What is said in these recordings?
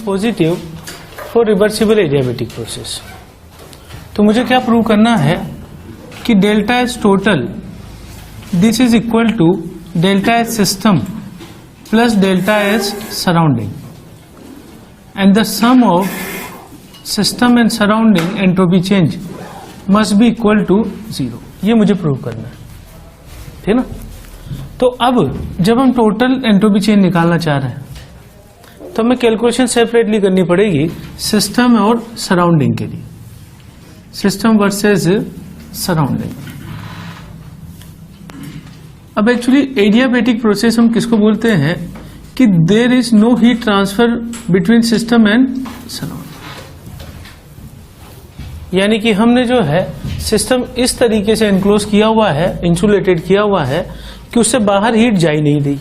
Positive for reversible adiabatic process. तो मुझे क्या प्रूव करना है कि delta S total this is equal to delta S system plus delta S surrounding and the sum of system and surrounding entropy change must be equal to 0। ये मुझे prove करना है, ठीक है ना। तो अब जब हम टोटल एंट्रोपी चेंज निकालना चाह रहे हैं तो हमें कैलकुलेशन सेपरेटली करनी पड़ेगी सिस्टम और सराउंडिंग के लिए, सिस्टम वर्सेस सराउंडिंग। अब एक्चुअली एडियाबेटिक प्रोसेस हम किसको बोलते हैं कि there is no heat transfer between system and surrounding, यानी कि हमने जो है सिस्टम इस तरीके से एनक्लोज किया हुआ है, इंसुलेटेड किया हुआ है कि उससे बाहर हीट जा ही नहीं रही,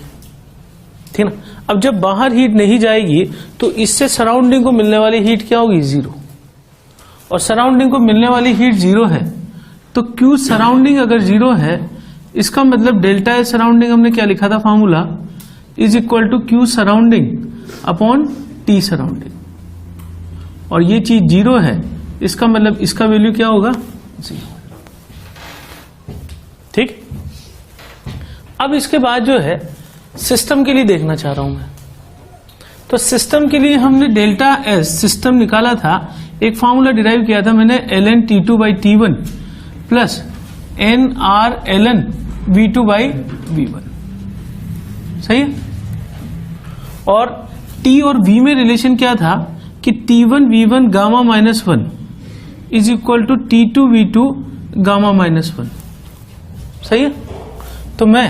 ठीक ना। अब जब बाहर हीट नहीं जाएगी तो इससे सराउंडिंग को मिलने वाली हीट क्या होगी, 0। और सराउंडिंग को मिलने वाली हीट 0 है तो Q सराउंडिंग अगर 0 है इसका मतलब डेल्टा एस सराउंडिंग हमने क्या लिखा था formula, is equal to Q surrounding upon T surrounding. और ये चीज 0 है, इसका मतलब इसका वैल्यू क्या होगा, 0। ठीक। अब इसके बाद जो है सिस्टम के लिए देखना चाह रहा हूं मैं। तो सिस्टम के लिए हमने डेल्टा एस सिस्टम निकाला था, एक फॉर्मूला डिराइव किया था मैंने ln T2/T1 plus nR ln V2/V1, सही है। और T और V में रिलेशन क्या था कि T1V1 gamma -1 is equal to T2V2 gamma -1, सही है। तो मैं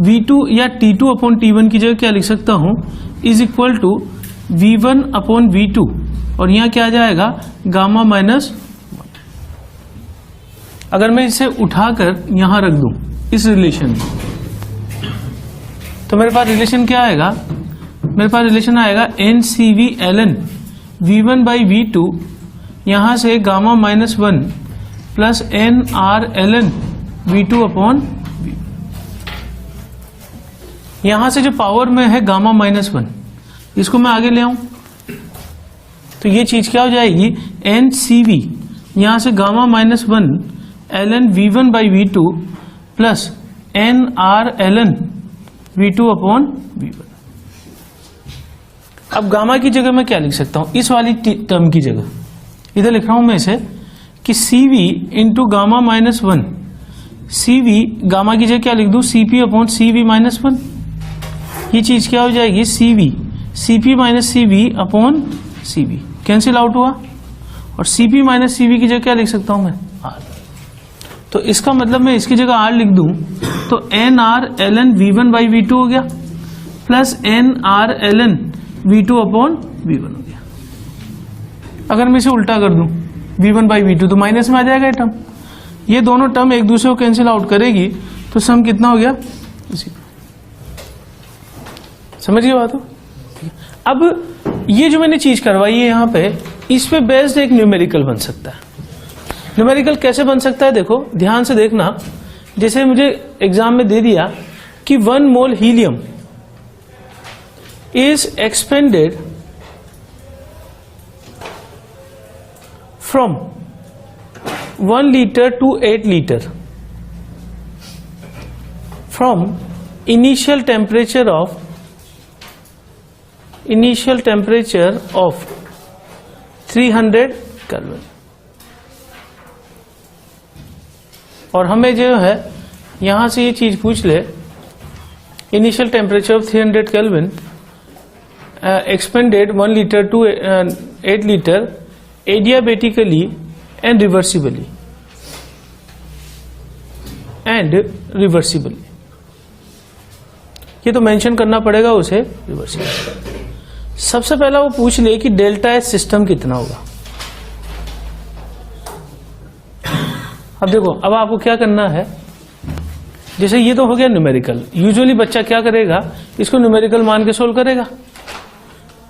V2 या T2 अपॉन T1 की जगह क्या लिख सकता हूं, is equal to V1 upon V2 और यहां क्या आ जाएगा गामा -1। अगर मैं इसे उठाकर यहां रख दूं इस रिलेशन में तो मेरे पास रिलेशन क्या आएगा, मेरे पास रिलेशन आएगा NCV ln V1/V2 यहां से gamma -1 plus nR ln V2 upon यहां से जो पावर में है गामा -1 इसको मैं आगे ले आऊं तो ये चीज क्या हो जाएगी, NCV यहां से gamma -1 ln V1/V2 plus nR ln V2 upon V1। अब गामा की जगह मैं क्या लिख सकता हूं, इस वाली टर्म की जगह इधर लिख रहा हूं मैं इसे कि CV into gamma -1, CV gamma की जगह क्या लिख दूं, CP अपॉन CV -1। ये चीज क्या हो जाएगी, CP minus CV upon CV cancel out हुआ और CP माइनस CV की जगह क्या लिख सकता हूं मैं, R। तो इसका मतलब मैं इसकी जगह R लिख दूं तो nR ln V1/V2 हो गया plus nR ln V2 upon V1 हो गया। अगर मैं इसे उल्टा कर दूं V1/V2 तो माइनस में आ जाएगा ये टर्म, ये दोनों टर्म एक दूसरे को कैंसिल आउट करेगी तो सम कितना हो गया, इसी। समझ गए बात हो। अब ये जो मैंने चीज करवाई है यहां पे, इस पे बेस्ड एक न्यूमेरिकल बन सकता है। न्यूमेरिकल कैसे बन सकता है, देखो ध्यान से देखना। जैसे मुझे एग्जाम में दे दिया कि 1 mole helium is expanded from 1 litre to 8 litre from initial temperature of 300 kelvin. और हमें जो है यहां से ये चीज पूछ ले, initial temperature of 300 Kelvin expanded 1 litre to 8 litre adiabatically and reversibly. ये तो मेंशन करना पड़ेगा उसे रिवर्सिबल। सबसे पहला वो पूछ ले कि डेल्टा एस सिस्टम कितना होगा। अब देखो, अब आपको क्या करना है जैसे ये तो हो गया न्यूमेरिकल। यूजुअली बच्चा क्या करेगा, इसको न्यूमेरिकल मान के सोल्व करेगा,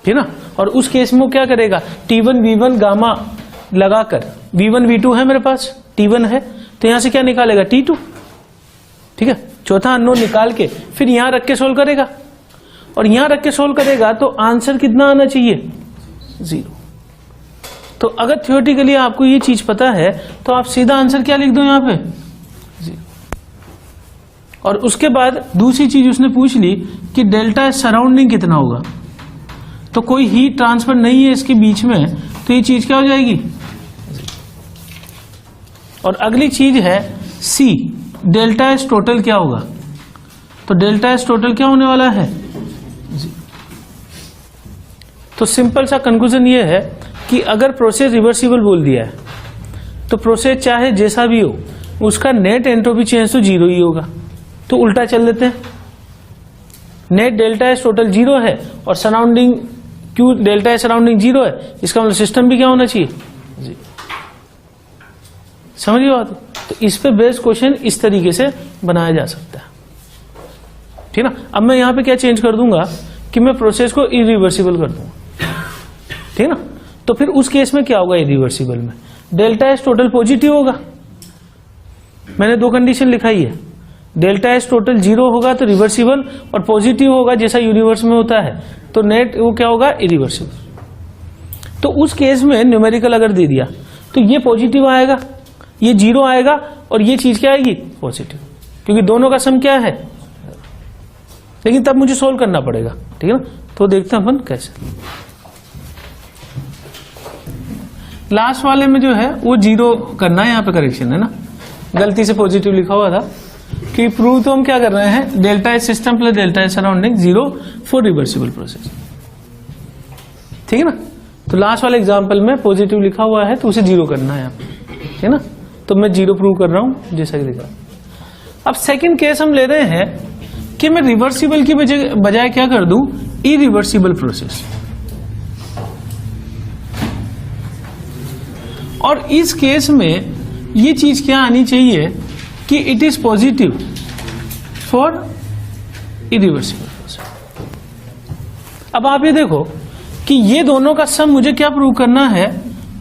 ठीक ना। और उस केस में वो क्या करेगा, T1 V1 गामा लगाकर, V1 V2 है मेरे पास, T1 है तो यहां से क्या निकालेगा, T2, ठीक है। चौथा अननोन निकाल के फिर यहां रख के सोल्व करेगा, और यहां रख के सोल्व करेगा तो आंसर कितना आना चाहिए, 0। तो अगर थियोरेटिकली आपको ये चीज पता है तो आप सीधा आंसर क्या लिख दो यहां पे, 0। और उसके बाद दूसरी चीज उसने पूछ ली कि डेल्टा सराउंडिंग कितना होगा, तो कोई हीट ट्रांसफर नहीं है इसके बीच में, तो ये चीज क्या हो जाएगी। और अगली चीज है सी, डेल्टा एस टोटल क्या होगा, तो डेल्टा एस टोटल क्या होने वाला है। तो सिंपल सा कंक्लूजन ये है कि अगर प्रोसेस रिवर्सिबल बोल दिया है तो प्रोसेस चाहे जैसा भी हो उसका नेट एंट्रोपी चेंज तो 0 ही होगा। तो उल्टा चल देते हैं, नेट डेल्टा एस टोटल 0 है और surrounding Q delta S surrounding 0 है, इसका मतलब सिस्टम भी क्या होना चाहिए, 0। समझिए बात। तो इस पे बेस्ड क्वेश्चन इस तरीके से बनाया जा सकता है, ठीक ना। अब मैं यहां पे क्या चेंज कर दूंगा कि मैं प्रोसेस को इरिवर्सिबल कर दूंगा, ठीक ना। तो फिर उस केस में क्या होगा, इरिवर्सिबल में डेल्टा एस टोटल पॉजिटिव होगा। मैंने 2 कंडीशन लिखाई है, डेल्टा एस टोटल 0 होगा तो रिवर्सिबल, और पॉजिटिव होगा जैसा यूनिवर्स में होता है तो नेट वो क्या होगा, इरिवर्सिबल। तो उस केस में न्यूमेरिकल अगर दे दिया तो ये पॉजिटिव आएगा, ये 0 आएगा, और ये चीज क्या आएगी, पॉजिटिव, क्योंकि दोनों का सम क्या है। लेकिन तब मुझे सोल्व करना पड़ेगा, ठीक है ना। तो देखते हैं अपन कैसे। लास्ट वाले में जो है वो 0 करना है, यहाँ पे करेक्शन है ना, गलती से पॉजिटिव लिखा हुआ था। कि प्रूव तो हम क्या कर रहे हैं, delta S system plus delta S surrounding 0 for reversible process, ठीक है ना। तो लास्ट वाले एग्जांपल में पॉजिटिव लिखा हुआ है तो उसे 0 करना है यहाँ पे, ठीक है ना। तो मैं 0 प्रूव कर रहा हूं जैसा कि लिखा। अब सेकंड केस हम ले रहे हैं कि मैं रिवर्सिबल की बजाय क्या कर दूं, इरिवर्सिबल प्रोसेस। और इस केस में ये चीज क्या आनी चाहिए कि it is positive for irreversible process. अब आप ये देखो कि ये दोनों का सम मुझे क्या प्रूव करना है,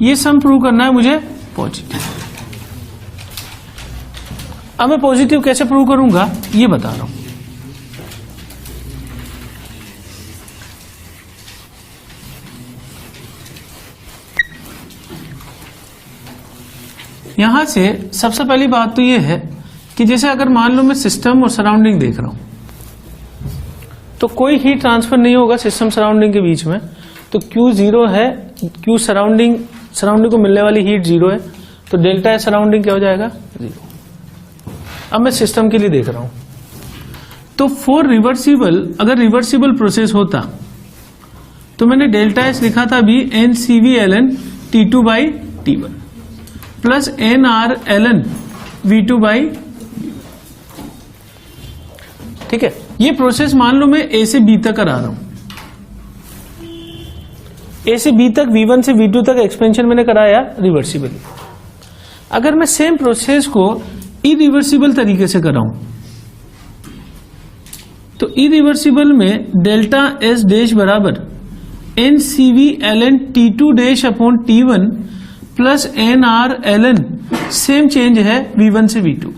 ये सम प्रूव करना है मुझे पॉजिटिव। अब मैं पॉजिटिव कैसे प्रूव करूंगा ये बता रहा हूं। यहां से सबसे पहली बात तो यह है कि जैसे अगर मान लो मैं सिस्टम और सराउंडिंग देख रहा हूं तो कोई हीट ट्रांसफर नहीं होगा सिस्टम सराउंडिंग के बीच में, तो Q 0 है, Q सराउंडिंग को मिलने वाली हीट 0 है, तो डेल्टा एस सराउंडिंग क्या हो जाएगा, 0। अब मैं सिस्टम के लिए देख रहा हूं तो फॉर रिवर्सिबल, अगर रिवर्सिबल प्रोसेस होता तो मैंने डेल्टा एस लिखा था अभी NCV/ln T2/T1 plus NR/ln V2/, ठीक है। ये प्रोसेस मान लो मैं A से B तक करा रहा हूं, A से B तक, V1 से V2 तक एक्सपेंशन मैंने कराया रिवर्सिबल। अगर मैं सेम प्रोसेस को इरिवर्सिबल तरीके से कराऊं तो इरिवर्सिबल में डेल्टा एस डैश बराबर NCV/ln T2/T1 plus NR/ln, same change है V1 से V2।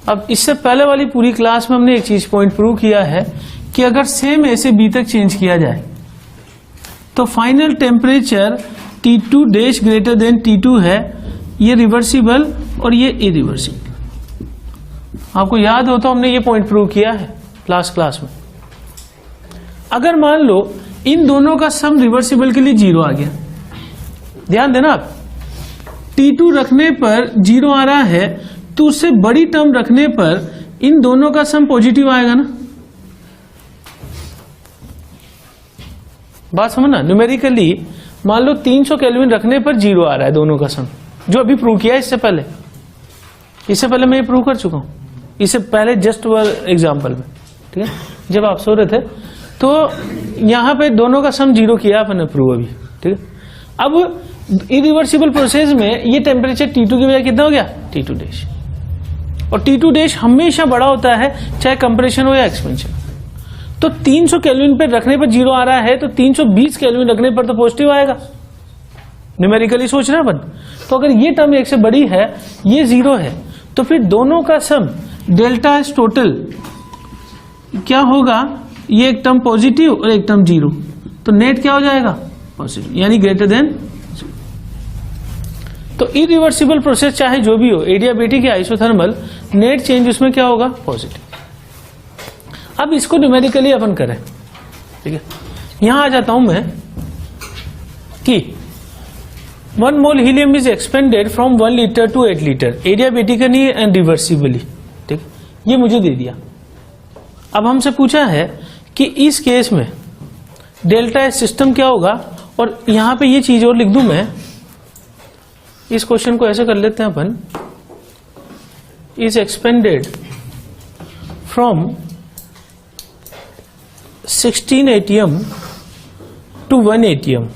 अब इससे पहले वाली पूरी क्लास में हमने एक चीज पॉइंट प्रूव किया है कि अगर सेम A से B तक चेंज किया जाए तो final temperature T2 dash greater than T2 है, ये रिवर्सिबल और ये इरिवर्सिबल। आपको याद हो तो हमने ये पॉइंट प्रूव किया है लास्ट क्लास में। अगर मान लो इन दोनों का सम रिवर्सिबल के लिए 0 आ गया, ध्यान देना आप, T2 रखने पर 0 आ रहा है तो उससे बड़ी टर्म रखने पर इन दोनों का सम पॉजिटिव आएगा ना। बात समझना, न्यूमेरिकली मान लो 300 केल्विन रखने पर 0 आ रहा है दोनों का सम, जो अभी प्रूव किया है इससे पहले मैं ये प्रूव कर चुका हूं, इससे पहले जस्ट एग्जांपल में, ठीक है। जब आप सो रहे थे तो यहां पे दोनों का सम 0 किया अपने प्रूव अभी, ठीक है। अब इरिवर्सिबल प्रोसेस में ये टेम्परेचर T2 की वजह कितना हो गया, T2 डैश, और T2 डैश हमेशा बड़ा होता है चाहे कंप्रेशन हो या एक्सपेंशन। तो 300 केल्विन पे रखने पर जीरो आ रहा है, तो 320 केल्विन रखने पर तो पॉजिटिव आएगा। न्यूमेरिकली सोच रहे हैं अपन। तो अगर ये टर्म एक से बड़ी है, ये जीरो है, तो फिर दोनों का सम डेल्टा एस टोटल क्या होगा, ये एक टर्म पॉजिटिव और एक टर्म जीरो, तो नेट क्या हो जाएगा, पॉजिटिव, यानी ग्रेटर देन। तो इरिवर्सिबल प्रोसेस चाहे जो भी हो, एडियाबेटिक या आइसोथर्मल, नेट चेंज उसमें क्या होगा, पॉजिटिव। अब इसको न्यूमेरिकली अपन करें, ठीक है। यहां आ जाता हूं मैं कि 1 mole helium is expanded from 1 litre to 8 litre adiabatically and reversibly, ठीक, ये मुझे दे दिया। अब हमसे पूछा है कि इस केस में डेल्टा एस सिस्टम क्या होगा, और यहां पे ये चीज और लिख दूं मैं, इस क्वेश्चन को ऐसे कर लेते हैं अपन, is expanded from 16 ATM to 1 ATM.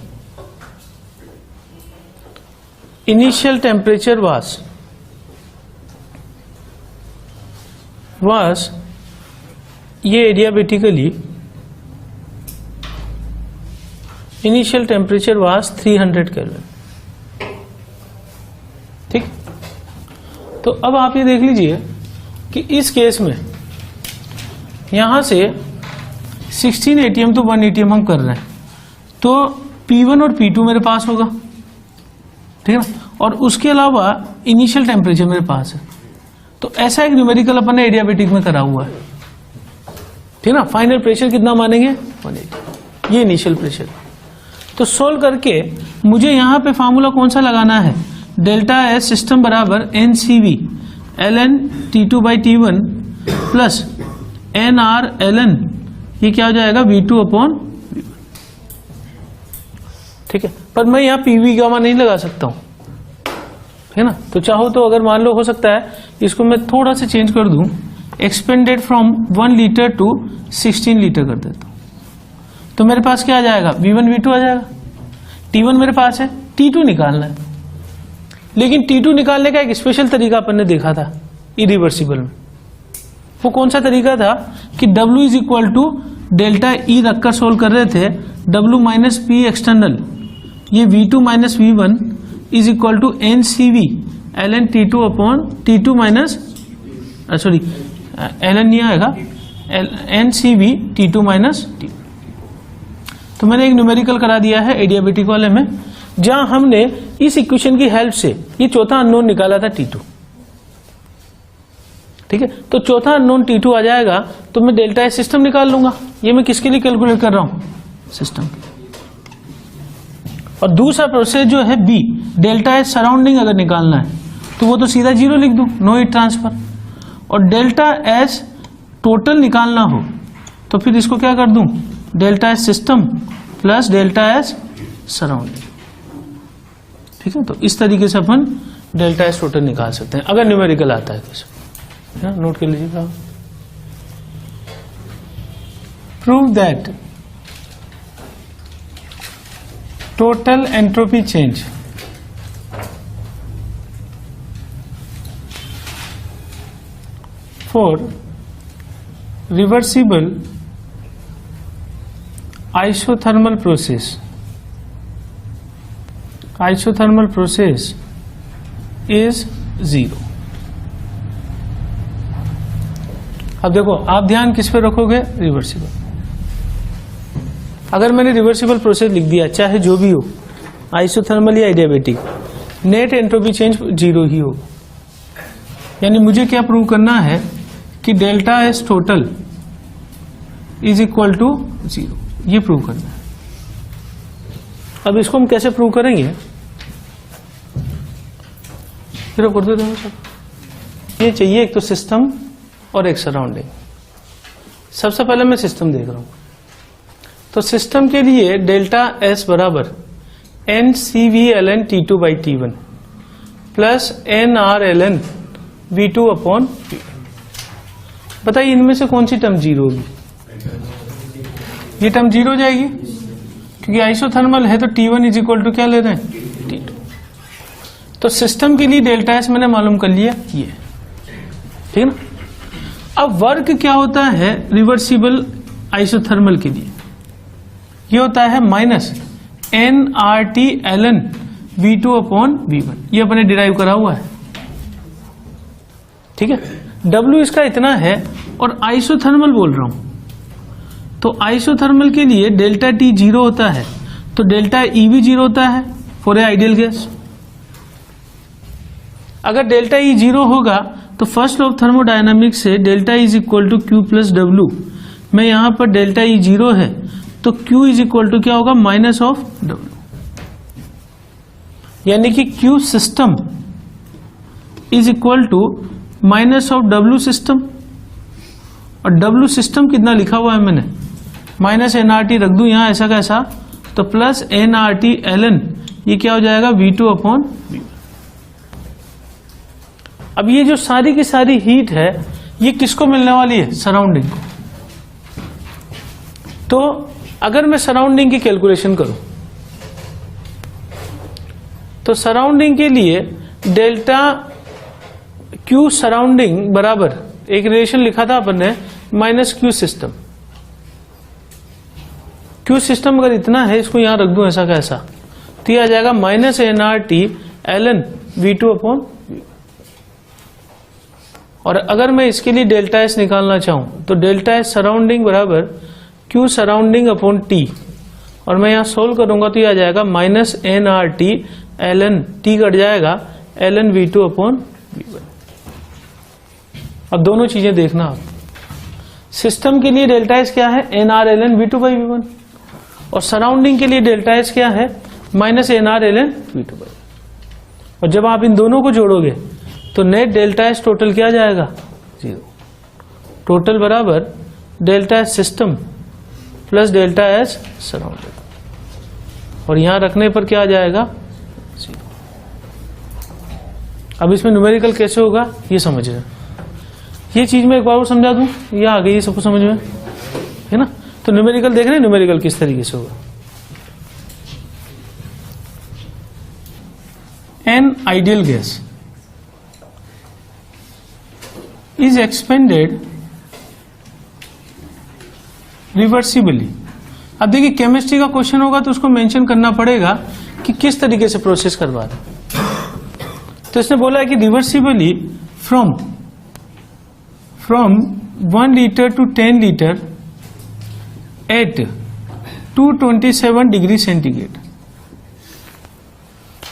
Initial temperature was ये adiabatically initial temperature was 300 kelvin, ठीक। तो अब आप ये देख लीजिए कि इस केस में यहां से 16 ATM तो 1 ATM हम कर रहे हैं, तो P1 और P2 मेरे पास होगा, ठीक है ना, और उसके अलावा इनिशियल टेम्परेचर मेरे पास है। तो ऐसा एक न्यूमेरिकल अपन ने एडियाबेटिक में करा हुआ है, ठीक है ना। फाइनल प्रेशर कितना मानेंगे, 180, ये इनिशियल प्रेशर। तो सोल्व करके मुझे यहां पे फार्मूला कौन सा लगाना है, डेल्टा एस सिस्टम बराबर NCV ln T2 by T1 plus NR ln, ये क्या हो जाएगा, V2 अपॉन V1, ठीक है। पर मैं यहाँ PV गामा नहीं लगा सकता हूं, है ना। तो चाहो तो अगर मान लो हो सकता है इसको मैं थोड़ा सा चेंज कर दूं, expanded from 1 litre to 16 litre कर देता हूं, तो मेरे पास क्या आ जाएगा, V1 V2 आ जाएगा। T1 मेरे पास है, T2 निकालना है, लेकिन T2 निकालने का एक स्पेशल तरीका अपन ने देखा था इरिवर्सिबल में। वो कौन सा तरीका था कि W is equal to delta E रखकर सोल्व कर रहे थे, W माइनस P एक्सटर्नल, ये V2 minus V1 is equal to NCV ln T2 upon T2 minus, sorry ln नहीं आएगा, NCV T2 माइनस T। तो मैंने एक न्यूमेरिकल करा दिया है एडियाबेटिक वाले में, जहां हमने इस इक्वेशन की हेल्प से ये चौथा अननोन निकाला था T2, ठीक है। तो चौथा अननोन T2 आ जाएगा, तो मैं डेल्टा एस सिस्टम निकाल लूंगा। ये मैं किसके लिए कैलकुलेट कर रहा हूं, सिस्टम। और दूसरा प्रोसेस जो है B, डेल्टा एस सराउंडिंग अगर निकालना है तो वो तो सीधा जीरो लिख दूं, नो हीट ट्रांसफर। और डेल्टा एस टोटल निकालना हो तो फिर इसको क्या कर दूं, delta S system plus delta S surrounding, ठीक है। तो इस तरीके से अपन डेल्टा एस टोटल निकाल सकते हैं अगर न्यूमेरिकल आता है तो। नोट कर लीजिएगा, prove that total entropy change for reversible isothermal process is 0। अब देखो, आप ध्यान किस पे रखोगे, रिवर्सिबल। अगर मैंने रिवर्सिबल प्रोसेस लिख दिया, चाहे जो भी हो, आइसोथर्मल या एडियाबेटिक, नेट एंट्रोपी चेंज 0 ही हो। यानी मुझे क्या प्रूव करना है कि delta S total is equal to 0, ये प्रूव करना है। अब इसको हम कैसे प्रूव करेंगे, फिर कर देते हैं सब। ये चाहिए एक तो सिस्टम और एक सराउंडिंग। सबसे पहले मैं सिस्टम देख रहा हूं, तो सिस्टम के लिए डेल्टा एस बराबर NCV ln T2 by T1 plus NR ln V2 upon V1। बताइए इनमें से कौन सी टर्म 0 होगी, ये टर्म 0 हो जाएगी, क्योंकि आइसोथर्मल है तो T1 इज इक्वल टू क्या ले रहे हैं, T2। तो सिस्टम के लिए डेल्टा एस मैंने मालूम कर लिया, ये ठीक है ना। अब वर्क क्या होता है रिवर्सिबल आइसोथर्मल के लिए, ये होता है माइनस nRT/ln V2/V1, ये अपने डिराइव करा हुआ है, ठीक है। W इसका इतना है और आइसोथर्मल बोल रहा हूं, तो आइसोथर्मल के लिए डेल्टा T 0 होता है, तो डेल्टा E भी 0 होता है फॉर ए आइडियल गैस। अगर डेल्टा E 0 होगा तो फर्स्ट लॉ ऑफ थर्मोडायनामिक्स से delta E is equal to Q plus W, में यहां पर डेल्टा E 0 है तो Q इज इक्वल टू क्या होगा, माइनस ऑफ W, यानी कि Q system is equal to minus of W system, और W सिस्टम कितना लिखा हुआ है मैंने, माइनस nRT रख दूं यहां ऐसा कैसा, तो प्लस nRT/ln, ये क्या हो जाएगा V2/V1। अब ये जो सारी की सारी हीट है ये किसको मिलने वाली है, सराउंडिंग को। तो अगर मैं सराउंडिंग की कैलकुलेशन करूं तो सराउंडिंग के लिए डेल्टा Q सराउंडिंग बराबर एक रिलेशन लिखा था अपन ने, minus Q system. Q system अगर इतना है, इसको यहां रख दूं ऐसा कैसा, तो यह आ जाएगा माइनस nRT/ln V2/V1। और अगर मैं इसके लिए डेल्टा S निकालना चाहूं तो डेल्टा S सराउंडिंग बराबर Q सराउंडिंग अपॉन T, और मैं यहां सोल्व करूंगा तो यह आ जाएगा माइनस nRT/ln T कट जाएगा ln V2/V1। अब दोनों चीजें देखना आप, सिस्टम के लिए डेल्टा S क्या है, nR/ln V2/V1, और सराउंडिंग के लिए डेल्टा S क्या है, माइनस nR/ln V2/V1। और जब आप इन दोनों को जोड़ोगे तो नेट डेल्टा S टोटल क्या जाएगा, 0। टोटल बराबर delta S system plus delta S surrounding, और यहां रखने पर क्या आ जाएगा, 0। अब इसमें न्यूमेरिकल कैसे होगा ये समझ रहे हैं, ये चीज मैं एक बार और समझा दूं, ये आ गई सबको समझ में, है ना। तो न्यूमेरिकल देख रहे हैं, न्यूमेरिकल किस तरीके से होगा। An ideal gas is expanded reversibly. अब देखिए केमिस्ट्री का क्वेश्चन होगा तो उसको मेंशन करना पड़ेगा कि किस तरीके से प्रोसेस करवा रहे। तो इसने बोला है कि reversibly from 1 litre to 10 litre at 227 degree centigrade,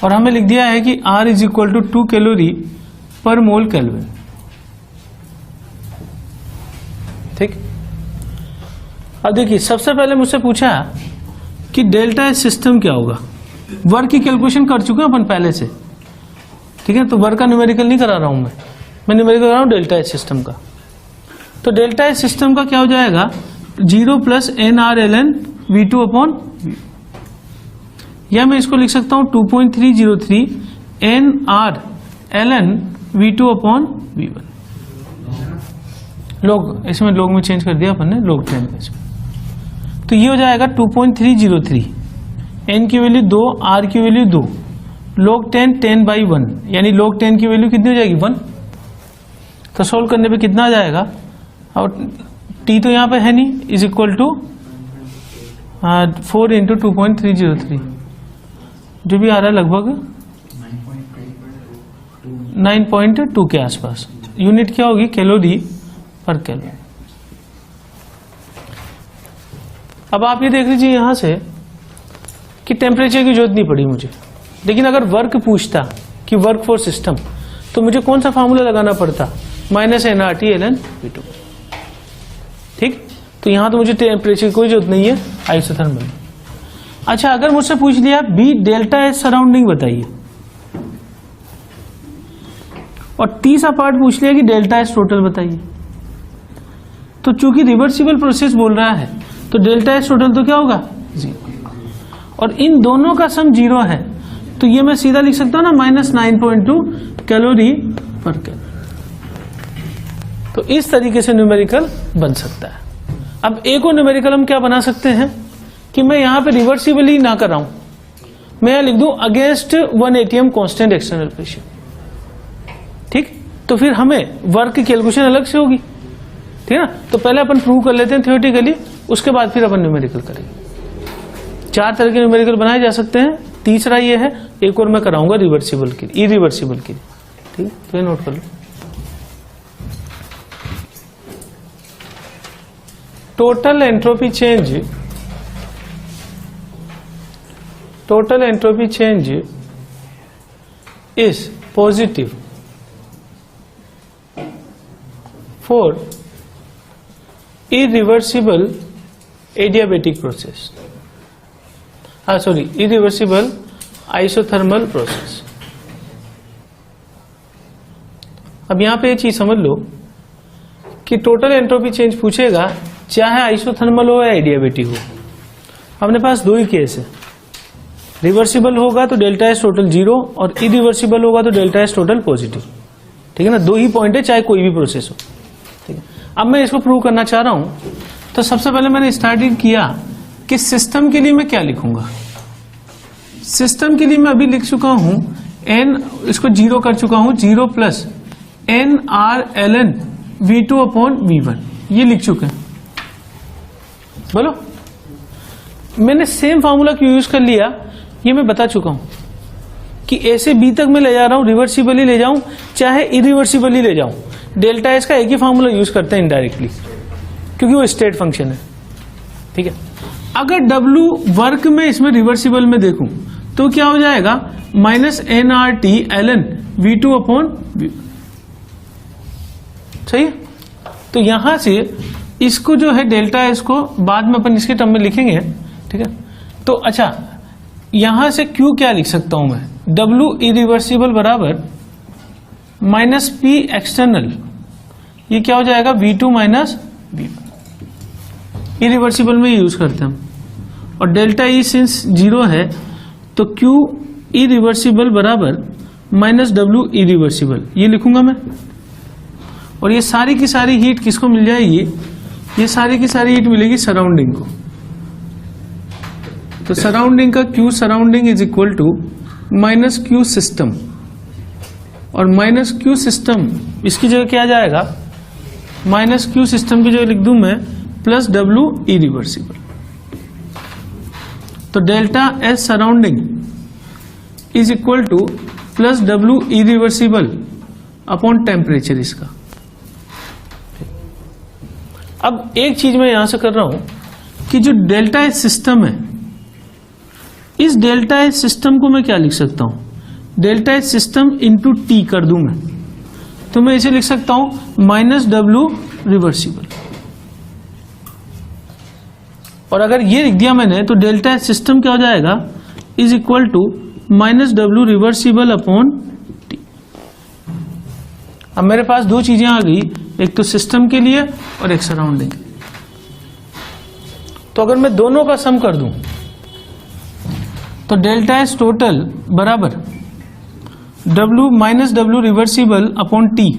और हमें लिख दिया है कि R is equal to 2 calorie per mole kelvin, ठीक। अब देखिए सबसे पहले मुझसे पूछा कि डेल्टा S सिस्टम क्या होगा। वर्क की कैलकुलेशन कर चुके हैं अपन पहले से, ठीक है, तो वर्क का न्यूमेरिकल नहीं करा रहा हूं मैं न्यूमेरिकल कर रहा हूं डेल्टा S सिस्टम का। तो डेल्टा S सिस्टम का क्या हो जाएगा, 0 प्लस nR/ln V2/V1, या मैं इसको लिख सकता हूं 2.303 nR/ln V2/V1। लोग इसमें लोग में चेंज कर दिया अपन ने, लोग 10 का इसमें, तो ये हो जाएगा 2.303, n की वैल्यू 2, r की वैल्यू 2, log 10/1, यानी log 10 की वैल्यू कितनी हो जाएगी, 1। तो सोल्व करने पे कितना आ जाएगा, और t तो यहाँ पे है नहीं, इज इक्वल टू 4 इंटू 2.303, जो भी आ रहा है लगभग 9.2 के आसपास। यूनिट क्या होगी, कैलोरी पर केल्विन। अब आप ये देख लीजिए यहां से कि टेम्परेचर की जरूरत नहीं पड़ी मुझे, लेकिन अगर वर्क पूछता कि वर्क फॉर सिस्टम, तो मुझे कौन सा फार्मूला लगाना पड़ता, माइनस nRT/ln V2, ठीक। तो यहां तो मुझे टेम्परेचर की कोई जरूरत नहीं है आइसोथर्मल। अच्छा, अगर मुझसे पूछ लिया बी डेल्टा S सराउंडिंग बताइए, और तीसरा पार्ट पूछ लिया कि डेल्टा S टोटल बताइए, तो चूंकि रिवर्सिबल प्रोसेस बोल रहा है तो डेल्टा S टोटल तो क्या होगा, 0, और इन दोनों का सम 0 है, तो ये मैं सीधा लिख सकता हूं ना, माइनस 9.2 कैलोरी पर केल्विन। तो इस तरीके से न्यूमेरिकल बन सकता है। अब एक और न्यूमेरिकल हम क्या बना सकते हैं कि मैं यहां पे रिवर्सिबली ना कर रहा हूं, मैं यहां लिख दूं against 1 atm constant external pressure, ठीक। तो फिर हमें वर्क की कैलकुलेशन अलग से होगी, ठीक है ना। तो पहले अपन प्रूव कर लेते हैं थियोरेटिकली, उसके बाद फिर अपन न्यूमेरिकल करेंगे। 4 तरह के न्यूमेरिकल बनाए जा सकते हैं, तीसरा ये है, एक और मैं कराऊंगा रिवर्सिबल के लिए, इरिवर्सिबल के लिए, ठीक है। तो ये नोट कर लो। Total entropy change is positive for irreversible adiabatic process, irreversible isothermal process। अब यहां पे ये चीज समझ लो कि टोटल एंट्रोपी चेंज पूछेगा, चाहे आइसोथर्मल हो या एडियाबेटिक हो। अपने पास दो ही केस है, रिवर्सिबल होगा तो डेल्टा एस टोटल 0 और इरिवर्सिबल होगा तो डेल्टा एस टोटल पॉजिटिव, ठीक है ना। दो ही पॉइंट है, चाहे कोई भी प्रोसेस हो, ठीक है। अब मैं इसको प्रूव करना चाह रहा हूं, तो सबसे पहले मैंने स्टार्टिंग किया कि सिस्टम के लिए मैं क्या लिखूंगा। सिस्टम के लिए मैं अभी लिख चुका हूं n, इसको 0 कर चुका हूं, 0 plus N R L N V2 upon V1, ये लिख चुके हैं। बोलो, मैंने सेम फार्मूला क्यों यूज कर लिया, ये मैं बता चुका हूं कि ए से बी तक मैं ले जा रहा हूं, रिवर्सिबली ले जाऊं चाहे इरिवर्सिबली ले जाऊं, डेल्टा एस का एक ही फार्मूला यूज करते हैं इनडायरेक्टली, क्योंकि वो स्टेट फंक्शन है, ठीक है। अगर डब्ल्यू वर्क में इसमें रिवर्सिबल में देखूं तो क्या हो जाएगा, minus N R T L N V2 upon V, सही है। तो यहां से इसको जो है डेल्टा एस को बाद में अपन इसके टर्म में लिखेंगे, ठीक है। तो अच्छा, यहां से Q क्या लिख सकता हूं मैं, W इरिवर्सिबल बराबर माइनस P एक्सटर्नल, ये क्या हो जाएगा V2 माइनस V1, इरिवर्सिबल में यूज करते हैं हम। और डेल्टा E सिंस 0 है तो Q इरिवर्सिबल बराबर माइनस W इरिवर्सिबल, ये लिखूंगा मैं। और ये सारी की सारी हीट किसको मिल जाएगी, ये सारी की सारी हीट मिलेगी सराउंडिंग को। तो सराउंडिंग का Q surrounding is equal to minus Q system, और माइनस Q सिस्टम इसकी जगह क्या आ जाएगा, माइनस Q सिस्टम की जगह लिख दूं मैं प्लस W इरिवर्सिबल। तो delta S surrounding is equal two plus W irreversible upon temperature इसका। अब एक चीज मैं यहां से कर रहा हूं कि जो डेल्टा एस सिस्टम है, इस डेल्टा एस सिस्टम को मैं क्या लिख सकता हूं, delta S system into T कर दूं मैं, तो मैं इसे लिख सकता हूं माइनस W रिवर्सिबल। और अगर ये लिख दिया मैंने तो डेल्टा एस सिस्टम क्या हो जाएगा, is equal to minus W reversible upon T. अब मेरे पास दो चीजें आ गई, एक तो सिस्टम के लिए और एक सराउंडिंग। तो अगर मैं दोनों का सम कर दूं तो डेल्टा एस टोटल बराबर W minus W reversible upon T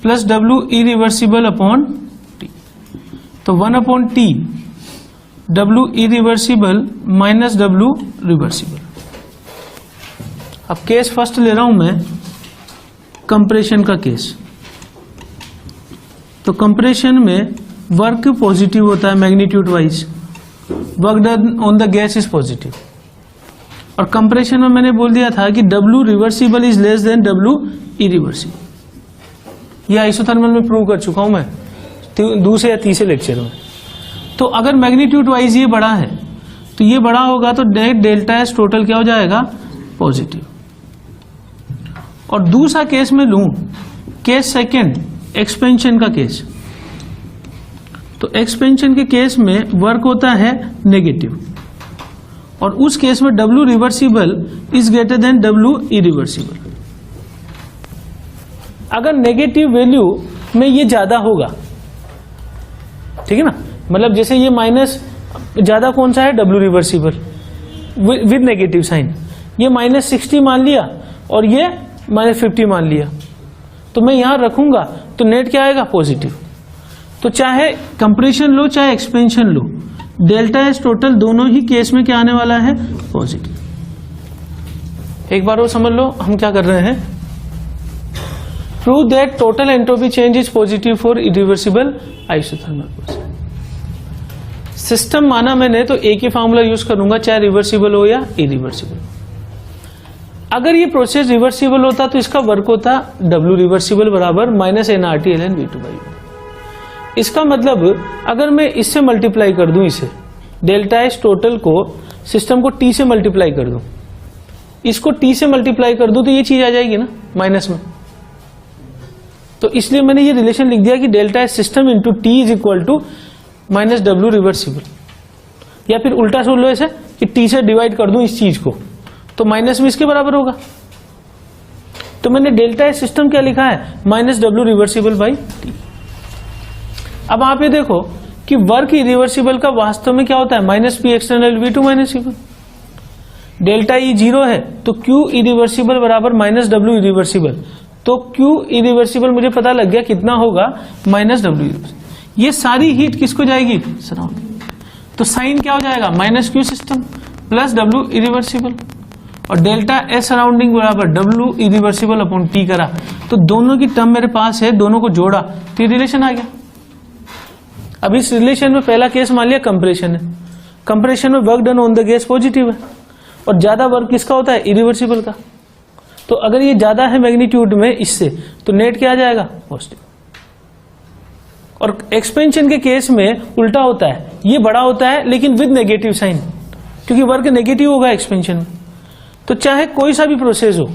plus W irreversible upon T. तो 1 upon T W irreversible minus W reversible. अब केस फर्स्ट ले रहा हूं मैं, कंप्रेशन का केस। तो कंप्रेशन में वर्क पॉजिटिव होता है magnitude wise, work done on the gas is positive. और कंप्रेशन में मैंने बोल दिया था कि W reversible is less than W irreversible. यह आइसोथर्मल में प्रूव कर चुका हूं मैं दूसरे या तीसरे लेक्चर में। तो अगर मैग्नीट्यूड वाइज ये बड़ा है तो ये बड़ा होगा तो डेल्टा एस टोटल क्या हो जाएगा, पॉजिटिव। और दूसरा केस में लूं, केस सेकेंड, एक्सपेंशन का केस। तो एक्सपेंशन के केस में वर्क होता है नेगेटिव, और उस केस में W reversible is greater than W irreversible. अगर नेगेटिव वैल्यू में ये ज्यादा होगा, ठीक है ना, मतलब जैसे ये माइनस ज्यादा कौन सा है, W reversible with negative sign, ये माइनस 60 मान लिया और ये माइनस 50 मान लिया, तो मैं यहां रखूंगा तो नेट क्या आएगा, पॉजिटिव। तो चाहे कंप्रेशन लो चाहे एक्सपेंशन लो, डेल्टा एस टोटल दोनों ही केस में क्या आने वाला है, पॉजिटिव। एक बार वो समझ लो हम क्या कर रहे हैं। Prove that total entropy change is positive for irreversible isothermal process. System माना मैंने तो एक ही फॉर्मूला यूज करूंगा, चाहे रिवर्सिबल हो या इरिवर्सिबल। अगर ये प्रोसेस रिवर्सिबल होता तो इसका वर्क होता W रिवर्सिबल बराबर -nRT ln V2/V1। इसका मतलब अगर मैं इससे मल्टीप्लाई कर दूं, इसे डेल्टा एस टोटल को सिस्टम को T से मल्टीप्लाई कर दूं, इसको T से मल्टीप्लाई कर दूं तो ये चीज आ जाएगी ना माइनस में। तो इसलिए मैंने ये रिलेशन लिख दिया कि delta S system into T is equal to -W reversible. या फिर उल्टा सोच लो ऐसे कि T से डिवाइड कर दूं इस चीज को तो माइनस में इसके बराबर होगा। तो मैंने डेल्टा एस सिस्टम क्या लिखा है, -W रिवर्सिबल बाई T। अब आप ये देखो कि वर्क इरिवर्सिबल का वास्तव में क्या होता है, -P external V2 -V1। Delta E 0 है तो Q इरिवर्सिबल बराबर -W इरिवर्सिबल। तो Q इरिवर्सिबल मुझे पता लग गया कितना होगा, -W इरिवर्सिबल। ये सारी हीट किसको जाएगी, सराउंडिंग। तो साइन क्या हो जाएगा, -Q system plus W irreversible, और डेल्टा एस सराउंडिंग बराबर W इरिवर्सिबल अपॉन T करा। तो दोनों की टर्म मेरे पास है, दोनों को जोड़ा तो रिलेशन आ गया। अब इस रिलेशन में पहला केस मान लिया कंप्रेशन है, कंप्रेशन में work done on the gas positive है, और ज्यादा वर्क किसका होता है, इरिवर्सिबल का। तो अगर ये ज्यादा है मैग्नीट्यूड में इससे तो नेट क्या आ जाएगा, पॉजिटिव। और एक्सपेंशन के केस में उल्टा होता है, ये बड़ा होता है लेकिन विद नेगेटिव साइन, क्योंकि वर्क नेगेटिव होगा एक्सपेंशन में। तो चाहे कोई सा भी प्रोसेस हो,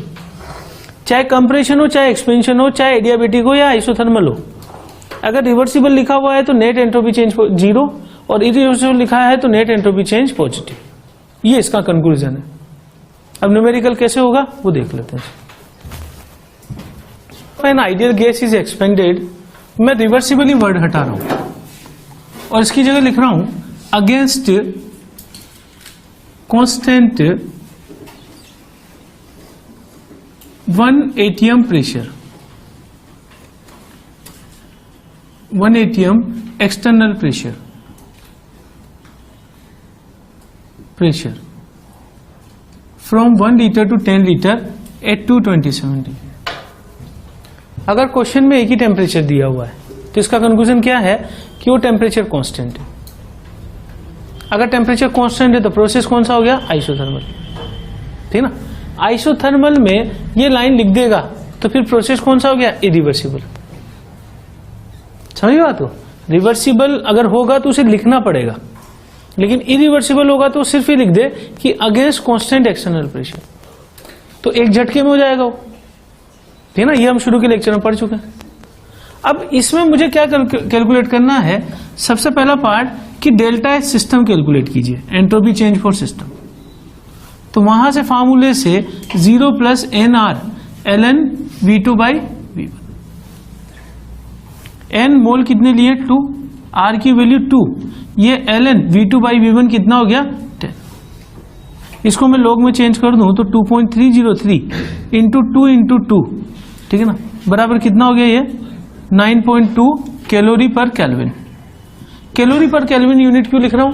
चाहे कंप्रेशन हो, चाहे एक्सपेंशन हो, चाहे एडियाबेटिक हो या आइसोथर्मल हो, अगर रिवर्सिबल लिखा हुआ है तो नेट एंट्रोपी चेंज 0 और इरिवर्सिबल लिखा है तो नेट एंट्रोपी चेंज पॉजिटिव। ये इसका कंक्लूजन है। अब न्यूमेरिकल कैसे होगा वो देख लेते हैं। When ideal gas is expanded, मैं रिवर्सिबली वर्ड हटा रहा हूं और इसकी जगह लिख रहा हूं against constant 1 atm pressure, 1 atm external pressure from 1 litre to 10 litre at 227 degree. अगर क्वेश्चन में एक ही टेम्परेचर दिया हुआ है तो इसका कंक्लूजन क्या है कि वो टेम्परेचर कांस्टेंट है। अगर टेम्परेचर कांस्टेंट है तो प्रोसेस कौन सा हो गया, आइसोथर्मल, ठीक ना। आइसोथर्मल में ये लाइन लिख देगा तो फिर प्रोसेस कौन सा हो गया, इरिवर्सिबल। समझ बात हो, रिवर्सिबल अगर होगा तो उसे लिखना पड़ेगा, लेकिन इरिवर्सिबल होगा तो सिर्फ ही लिख दे कि अगेंस्ट कांस्टेंट एक्सटर्नल प्रेशर, तो एक झटके में हो जाएगा वो, ठीक ना। ये हम शुरू के लेक्चर में पढ़ चुके हैं। अब इसमें मुझे क्या कैलकुलेट करना है, सबसे पहला पार्ट कि डेल्टा एस सिस्टम कैलकुलेट कीजिए, एंट्रोपी चेंज फॉर सिस्टम। तो वहां से फार्मूले से 0 + nR ln V2/V1। n मोल कितने लिए, 2, R की वैल्यू 2, ये ln V2/V1 कितना हो गया, 10। इसको मैं लॉग में चेंज कर दूं तो 2.303 इंटू 2 इंटू 2, ठीक है ना, बराबर कितना हो गया, ये 9.2 कैलोरी पर केल्विन। कैलोरी पर केल्विन यूनिट क्यों लिख रहा हूं,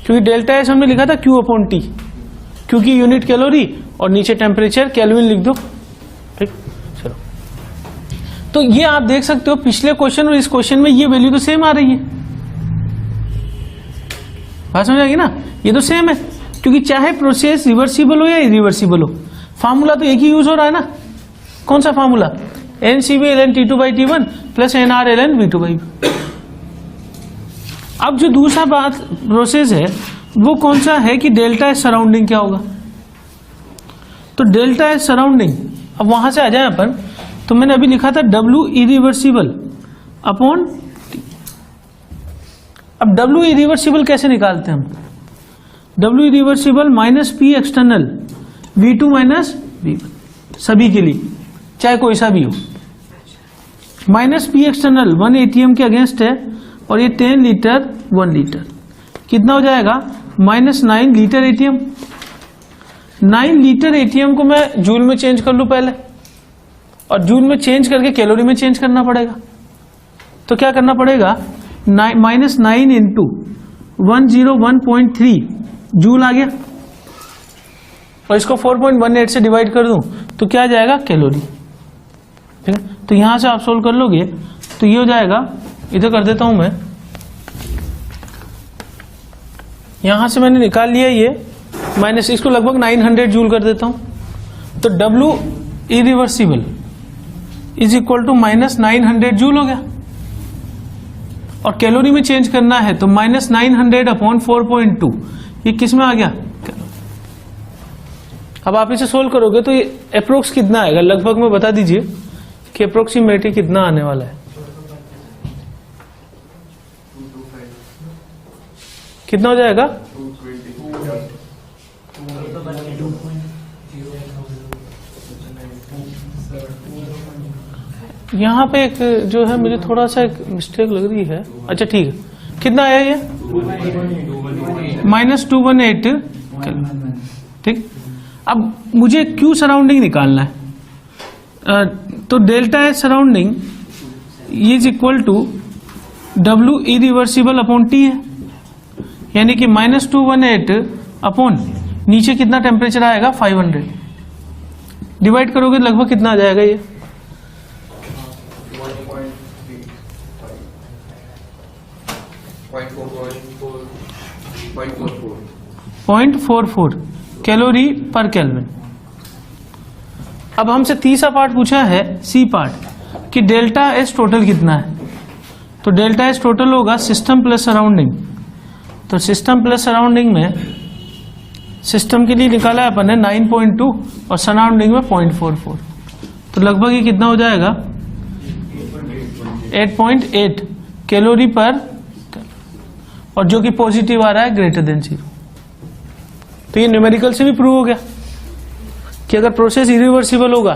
क्योंकि डेल्टा एस हमने लिखा था Q/T, क्योंकि यूनिट कैलोरी और नीचे टेम्परेचर केल्विन लिख दो, ठीक। चलो, तो ये आप देख सकते हो पिछले क्वेश्चन और इस क्वेश्चन में ये वैल्यू तो सेम आ रही है। बात समझ आएगी ना, ये तो सेम है, क्योंकि चाहे प्रोसेस रिवर्सिबल हो या इरिवर्सिबल हो, फार्मूला तो एक ही यूज हो रहा है ना। कौन सा formula, NCV ln T2/T1 plus NR ln V2/V1। अब जो दूसरा बात प्रोसेस है वो कौन सा है कि डेल्टा एस सराउंडिंग क्या होगा। तो डेल्टा एस सराउंडिंग, अब वहां से आ जाए अपन, तो मैंने अभी लिखा था W इरिवर्सिबल अपॉन T। अब W इरिवर्सिबल कैसे निकालते हैं हम, W irreversible -P external V2 - V1 सभी के लिए, चाहे कोई सा भी हो। -P एक्सटर्नल 1 atm के अगेंस्ट है और ये 10 लीटर 1 लीटर कितना हो जाएगा, -9 लीटर एटीएम। 9 लीटर एटीएम को मैं जूल में चेंज कर लूं पहले, और जूल में चेंज करके कैलोरी में चेंज करना पड़ेगा। तो क्या करना पड़ेगा, -9 इंटू 101.3 जूल आ गया, और इसको 4.18 से डिवाइड कर दूं तो क्या आ जाएगा, कैलोरी। ठीक है। तो यहां से आप सोल्व कर लोगे तो ये हो जाएगा, इधर कर देता हूं मैं, यहां से मैंने निकाल लिया ये माइनस, इसको लगभग 900 जूल कर देता हूं, तो W irreversible is equal to minus 900 joule हो गया। और कैलोरी में चेंज करना है तो माइनस 900 अपॉन 4.2, ये किस में आ गया? अब आप इसे सोल्व करोगे तो ये अप्रोक्स कितना आएगा, लगभग में बता दीजिए कि अप्रोक्सीमेटली कितना आने वाला है, कितना हो जाएगा? यहां पे एक जो है मुझे थोड़ा सा एक मिस्टेक लग रही है। अच्छा ठीक है, कितना आया ये? -218। ठीक, अब मुझे Q सराउंडिंग निकालना है, तो delta H surrounding is equal to W irreversible upon T है, यानी कि -218 अपॉन नीचे कितना टेम्परेचर आएगा 500, डिवाइड करोगे लगभग कितना आ जाएगा ये? 0.44 कैलोरी पर केल्विन। अब हमसे तीसरा पार्ट पूछा है, सी पार्ट, कि डेल्टा एच टोटल कितना है। तो डेल्टा एच टोटल होगा सिस्टम प्लस सराउंडिंग, तो सिस्टम प्लस सराउंडिंग में सिस्टम के लिए निकाला है अपन ने 9.2 और सराउंडिंग में 0.44, तो लगभग ये कितना हो जाएगा? 8.8 कैलोरी पर, और जो कि पॉजिटिव आ रहा है ग्रेटर देन 0। तो ये न्यूमेरिकल से भी प्रूव हो गया कि अगर प्रोसेस इरिवर्सिबल होगा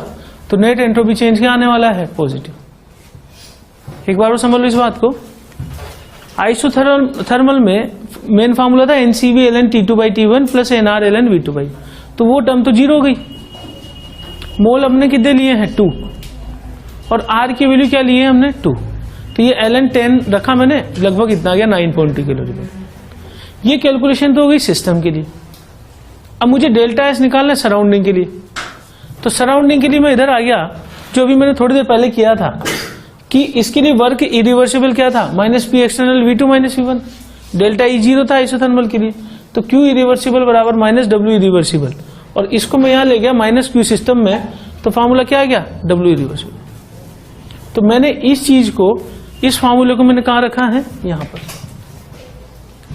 तो नेट एंट्रोपी चेंज क्या आने वाला है? पॉजिटिव। एक बार वो समझ लो इस बात को। आइसोथर्मल में मेन फार्मूला था NCV ln T2/T1 plus NR ln V2/, तो वो टर्म तो 0 हो गई। मोल हमने कितने लिए हैं? 2, और R की वैल्यू क्या लिए हैं हमने? 2, तो ये ln 10 रखा मैंने, लगभग इतना गया 9.2 कैलोरी पर। ये कैलकुलेशन तो हो गई सिस्टम के लिए। अब मुझे डेल्टा एस निकालना है सराउंडिंग के लिए, तो सराउंडिंग के लिए मैं इधर आ गया, जो भी मैंने थोड़ी देर पहले किया था कि इसके लिए वर्क इरिवर्सिबल क्या था? -P external V2 - V1, delta E 0 था आइसोथर्मल के लिए, तो Q इरिवर्सिबल बराबर -W इरिवर्सिबल, और इसको मैं यहां ले गया -Q सिस्टम में, तो फार्मूला क्या आ गया? W irreversible. तो मैंने इस चीज को, इस फार्मूले को मैंने कहां रखा है? यहां पर।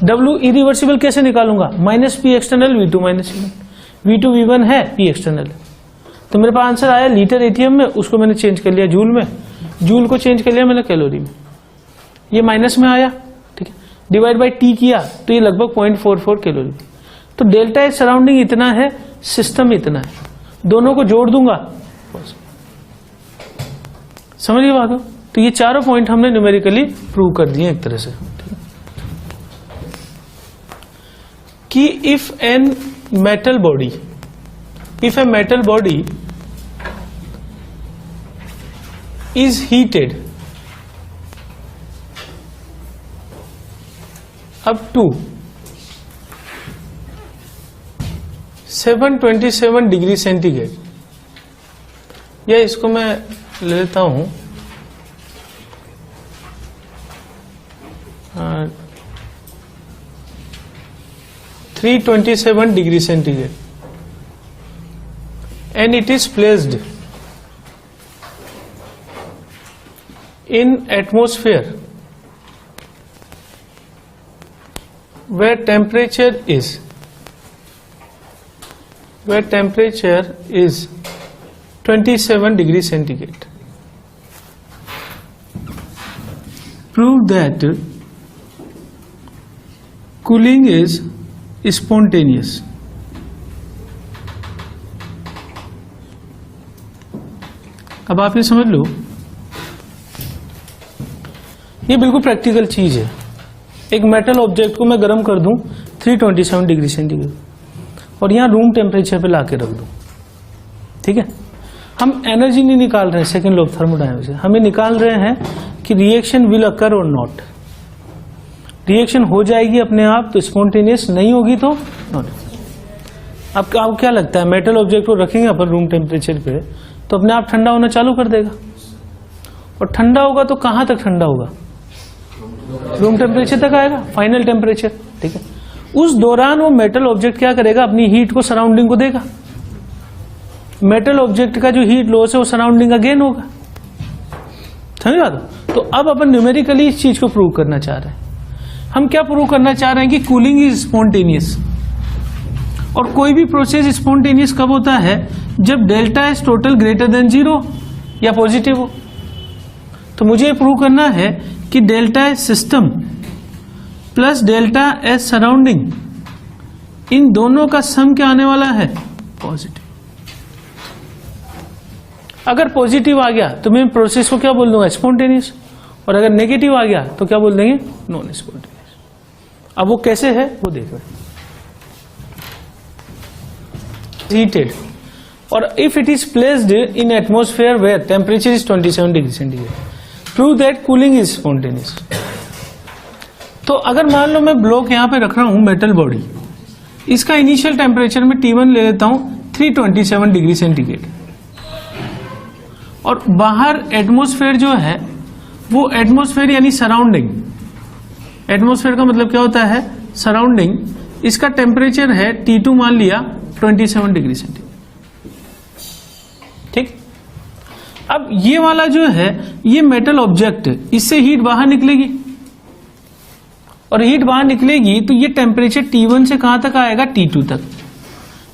W इरिवर्सिबल कैसे निकालूंगा? -P external V2 - V1, V2 V1 है, P एक्सटर्नल, तो मेरे पास आंसर आया लीटर एटीएम में, उसको मैंने चेंज कर लिया जूल में, जूल को चेंज कर लिया मैंने कैलोरी में, ये माइनस में आया, ठीक है, डिवाइड बाय T किया तो ये लगभग 0.44 कैलोरी। तो डेल्टा एच सराउंडिंग इतना है, सिस्टम इतना है, दोनों को जोड़ दूंगा, समझिए बात हो। तो ये चारों पॉइंट हमने न्यूमेरिकली प्रूव कर दिए एक तरह से, कि if a metal body is heated up to 727 degree centigrade, या इसको मैं ले लेता हूं 327 degree centigrade, and it is placed in atmosphere where temperature is 27 degree centigrade. Prove that cooling is spontaneous. अब आप ये समझ लो, ये बिल्कुल प्रैक्टिकल चीज है। एक मेटल ऑब्जेक्ट को मैं गर्म कर दूं 327 डिग्री सेंटीग्रेड, और यहां रूम टेम्परेचर पे लाके रख दूं, ठीक है। हम एनर्जी नहीं निकाल रहे हैं सेकेंड लॉ ऑफ थर्मोडायनामिक्स से, हमें निकाल रहे हैं कि रिएक्शन विल अकर और नॉट। रिएक्शन हो जाएगी अपने आप तो स्पॉन्टेनियस, नहीं होगी तो नॉट। अब आपको क्या लगता है, मेटल ऑब्जेक्ट को रखेंगे अपन रूम टेम्परेचर पे तो अपने आप ठंडा होना चालू कर देगा? और ठंडा होगा तो कहां तक ठंडा होगा? रूम टेम्परेचर तक आएगा, फाइनल टेम्परेचर। ठीक है, उस दौरान वो मेटल ऑब्जेक्ट क्या करेगा? अपनी हीट को सराउंडिंग को देगा। मेटल ऑब्जेक्ट का जो हीट लॉस है वो सराउंडिंग का गेन होगा। समझ बात? तो अब अपन न्यूमेरिकली इस चीज को प्रूव करना चाह रहे हैं। हम क्या प्रूव करना चाह रहे हैं कि कूलिंग इज स्पॉन्टेनियस। और कोई भी प्रोसेस स्पॉन्टेनियस कब होता है? जब delta S total greater than 0 या पॉजिटिव हो। तो मुझे प्रूव करना है कि delta S system plus delta S surrounding, इन दोनों का सम क्या आने वाला है? पॉजिटिव। अगर पॉजिटिव आ गया तो मैं प्रोसेस को क्या बोल दूंगा? स्पॉन्टेनियस। और अगर नेगेटिव आ गया तो क्या बोल देंगे? Non spontaneous. अब वो कैसे है वो देख रहे हैं। हीटेड और if it is placed in atmosphere where temperature is 27 degree centigrade, prove that cooling is spontaneous. तो अगर मान लो मैं ब्लॉक यहां पे रख रहा हूं मेटल बॉडी, इसका इनिशियल टेम्परेचर में T1 ले लेता हूं 327 डिग्री सेंटीग्रेड, और बाहर एटमोस्फेयर जो है वो एटमोस्फेयर यानी सराउंडिंग, एटमोस्फेयर का मतलब क्या होता है? सराउंडिंग। इसका टेम्परेचर है T2 मान लिया 27 डिग्री सेंटीग्रेड। ठीक, अब ये वाला जो है ये मेटल ऑब्जेक्ट, इससे हीट बाहर निकलेगी, और हीट बाहर निकलेगी तो ये टेम्परेचर T1 से कहां तक आएगा? T2 तक,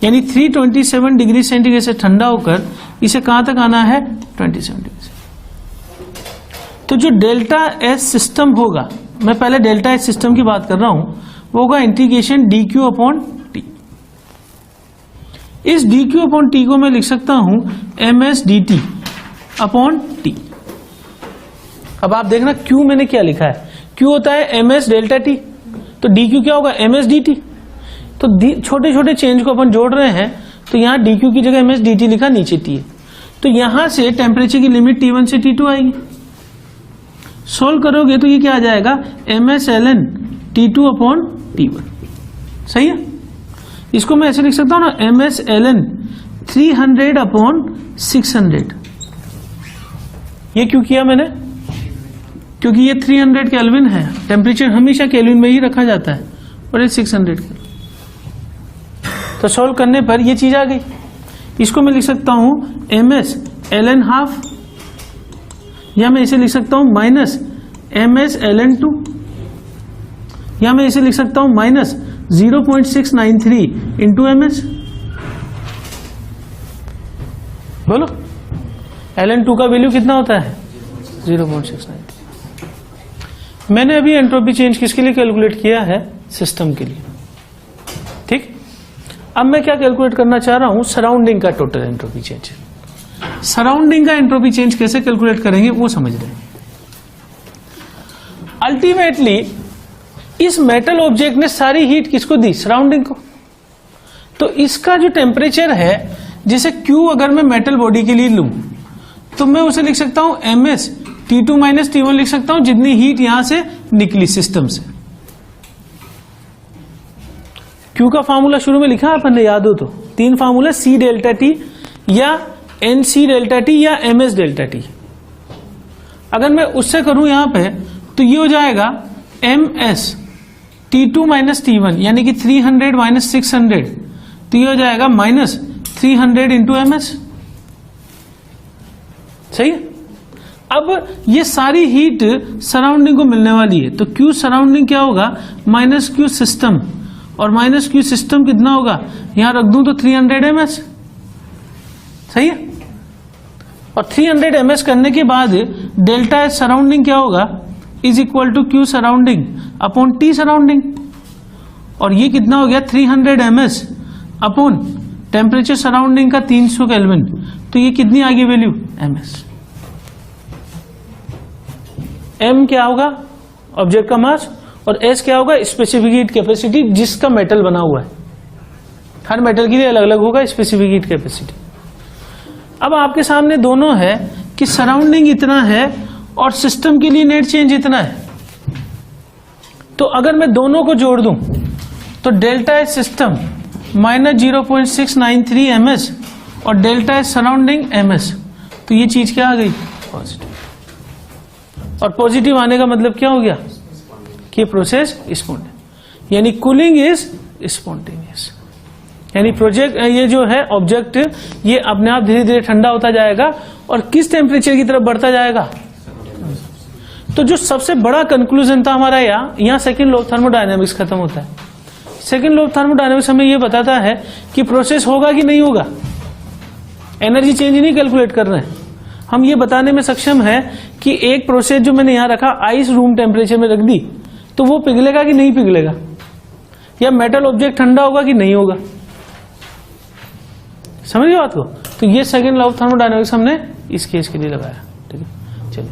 यानी 327 डिग्री सेंटीग्रेड से ठंडा होकर इसे कहां तक आना है? 27 डिग्री सेंटीग्रेड। तो जो डेल्टा एस सिस्टम होगा, मैं पहले डेल्टा एस सिस्टम की बात कर रहा हूं, वो होगा इंटीग्रेशन dq अपॉन टी। इस dq अपॉन टी को मैं लिख सकता हूं ms dt अपॉन टी। अब आप देखना q मैंने क्या लिखा है, q होता है ms डेल्टा टी, तो dq क्या होगा? ms dt। तो छोटे छोटे चेंज को अपन जोड़ रहे हैं, तो यहां dq की जगह ms dt लिखा, नीचे t है। तो यहां से टेम्परेचर की लिमिट T1 से T2 आएगी। सोल्व करोगे तो ये क्या आ जाएगा? ms ln T2 upon T1। सही है? इसको मैं ऐसे लिख सकता हूं ना, ms ln 300 अपॉन 600। ये क्यों किया मैंने? क्योंकि ये 300 केल्विन है, टेम्परेचर हमेशा केल्विन में ही रखा जाता है, और ये 600 केल्विन। तो सोल्व करने पर ये चीज आ गई। इसको मैं लिख सकता हूं ms ln हाफ, या मैं इसे लिख सकता हूं माइनस ms ln 2, या मैं इसे लिख सकता हूं माइनस 0.693 इंटू ms। बोलो ln 2 का वैल्यू कितना होता है? 0.693। मैंने अभी एंट्रोपी चेंज किसके लिए कैलकुलेट किया है? सिस्टम के लिए। ठीक, अब मैं क्या कैलकुलेट करना चाह रहा हूं? सराउंडिंग का टोटल एंट्रोपी चेंज। सराउंडिंग का एंट्रोपी चेंज कैसे कैलकुलेट करेंगे वो समझ रहे हैं। अल्टीमेटली इस मेटल ऑब्जेक्ट ने सारी हीट किसको दी? सराउंडिंग को। तो इसका जो टेम्परेचर है, जैसे Q अगर मैं मेटल बॉडी के लिए लूं तो मैं उसे लिख सकता हूं ms T2 माइनस T1 लिख सकता हूं, जितनी हीट यहां से निकली सिस्टम से। Q का फार्मूला शुरू में लिखा अपन ने, याद हो तो? 3 फार्मूला, C डेल्टा T या NC डेल्टा T या MS डेल्टा T। अगर मैं उससे करूं यहां पे तो ये हो जाएगा MS T2 माइनस T1, यानी कि 300 माइनस 600, तो ये हो जाएगा माइनस 300 इंटू MS। सही है? अब ये सारी हीट सराउंडिंग को मिलने वाली है, तो Q सराउंडिंग क्या होगा? माइनस Q सिस्टम, और माइनस Q सिस्टम कितना होगा? यहां रख दूं तो 300 ms। सही है? और 300 ms करने के बाद डेल्टा एस सराउंडिंग क्या होगा? Is equal to Q surrounding upon T surrounding, और ये कितना हो गया? 300 ms अपॉन टेम्परेचर सराउंडिंग का 300 केल्विन, तो ये कितनी आ गई वैल्यू? ms। m क्या होगा? ऑब्जेक्ट का मास, और s क्या होगा? स्पेसिफिक हीट कैपेसिटी जिसका मेटल बना हुआ है। हर मेटल के लिए अलग अलग होगा स्पेसिफिक हीट कैपेसिटी। अब आपके सामने दोनों है कि सराउंडिंग इतना है और सिस्टम के लिए नेट चेंज इतना है। तो अगर मैं दोनों को जोड़ दूं तो delta S system minus 0.693 ms और डेल्टा एस सराउंडिंग ms, तो ये चीज क्या आ गई? पॉजिटिव। और पॉजिटिव आने का मतलब क्या हो गया कि प्रोसेस स्पॉन्टेनियस, यानी कूलिंग इज स्पॉन्टेनियस, यानी प्रोजेक्ट ये जो है ऑब्जेक्ट ये अपने आप धीरे धीरे ठंडा होता जाएगा और किस टेम्परेचर की तरफ बढ़ता जाएगा। तो जो सबसे बड़ा कंक्लूजन था हमारा यहाँ सेकंड लॉ ऑफ थर्मोडायनेमिक्स खत्म होता है। सेकंड लॉ ऑफ थर्मोडायनेमिक्स हमें ये बताता है कि प्रोसेस होगा कि नहीं होगा, एनर्जी चेंज नहीं कैलकुलेट कर रहे हैं, हम ये बताने में सक्षम है कि एक प्रोसेस जो मैंने यहां रखा आइस रूम टेम्परेचर में रख दी तो वो पिघलेगा कि नहीं पिघलेगा, या मेटल ऑब्जेक्ट ठंडा होगा कि नहीं होगा। समझ गए बात को। तो ये सेकंड लॉ ऑफ थर्मोडायनेमिक्स हमने इस केस के लिए लगाया। ठीक है, चलिए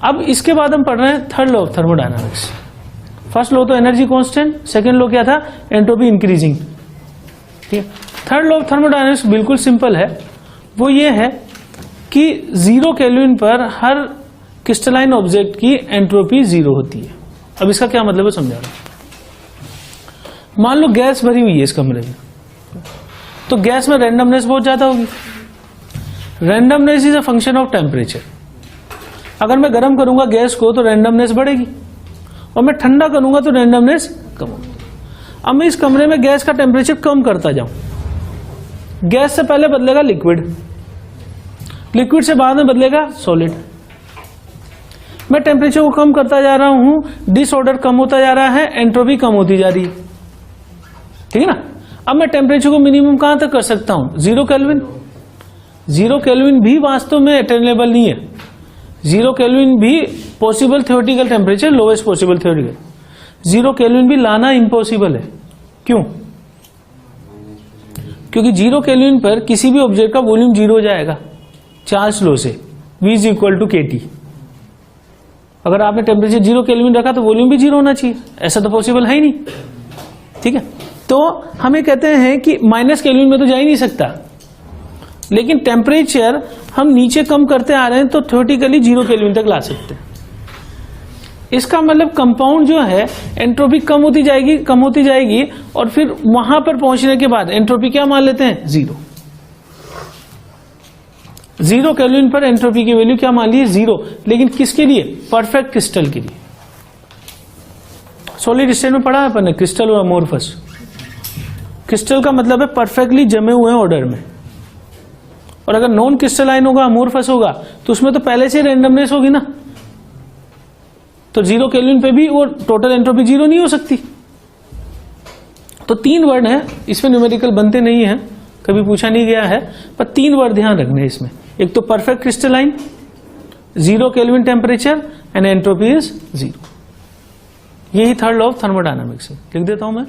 अब इसके बाद हम पढ़ रहे हैं third law of thermodynamics. First law तो एनर्जी कांस्टेंट, सेकंड लॉ क्या था, एंट्रोपी इंक्रीजिंग। ठीक है, थर्ड लॉ ऑफ थर्मोडायनेमिक्स बिल्कुल सिंपल है, वो ये है कि 0 केल्विन पर हर क्रिस्टलाइन ऑब्जेक्ट की एंट्रोपी 0 होती है। अब इसका क्या मतलब है समझा रहा हूं। मान लो गैस भरी हुई है इस कमरे में, तो गैस में रैंडमनेस बहुत ज्यादा होगी। Randomness is a function of temperature. अगर मैं गर्म करूंगा गैस को तो रैंडमनेस बढ़ेगी, और मैं ठंडा करूंगा तो रैंडमनेस कम होगी। अब मैं इस कमरे में गैस का टेम्परेचर कम करता जाऊं, गैस से पहले बदलेगा लिक्विड, लिक्विड से बाद में बदलेगा सॉलिड। मैं टेम्परेचर को कम करता जा रहा हूं, डिसऑर्डर कम होता जा रहा है, एंट्रोपी कम होती जा रही है। ठीक है ना। अब मैं टेम्परेचर को मिनिमम कहां तक कर सकता हूं, 0 केल्विन। 0 केल्विन भी वास्तव में अटेनेबल नहीं है, 0 केल्विन भी possible theoretical temperature, lowest possible theoretical. 0 kelvin भी लाना इम्पॉसिबल है। क्यों? क्योंकि 0 केल्विन पर किसी भी ऑब्जेक्ट का वॉल्यूम 0 हो जाएगा चार्ल्स लॉ से, V is equal to KT। अगर आपने टेम्परेचर 0 केल्विन रखा तो वॉल्यूम भी 0 होना चाहिए, ऐसा तो पॉसिबल है ही नहीं। ठीक है, तो हमें कहते हैं कि माइनस केल्विन में तो जा ही नहीं सकता, लेकिन टेम्परेचर हम नीचे कम करते आ रहे हैं तो थ्योरेटिकली 0 केल्विन तक ला सकते हैं। इसका मतलब कंपाउंड जो है एंट्रोपी कम होती जाएगी और फिर वहां पर पहुंचने के बाद एंट्रोपी क्या मान लेते हैं, 0। 0 केल्विन पर एंट्रोपी की वैल्यू क्या मान ली, 0। लेकिन किसके लिए, परफेक्ट क्रिस्टल के लिए। सॉलिड स्टेट में पढ़ा है अपन ने क्रिस्टल और अमोर्फस। क्रिस्टल का मतलब है परफेक्टली जमे हुए ऑर्डर में, और अगर नॉन क्रिस्टलाइन होगा, अमोर्फस होगा, तो उसमें तो पहले से रैंडमनेस होगी ना, तो 0 केल्विन पे भी वो टोटल एंट्रोपी 0 नहीं हो सकती। तो 3 वर्ड हैं इसमें, न्यूमेरिकल बनते नहीं है, कभी पूछा नहीं गया है, पर 3 वर्ड ध्यान रखने इसमें। एक तो perfect crystalline, 0 kelvin temperature and entropy is 0। यही थर्ड लॉ ऑफ थर्मोडायनामिक्स है। लिख देता हूं मैं।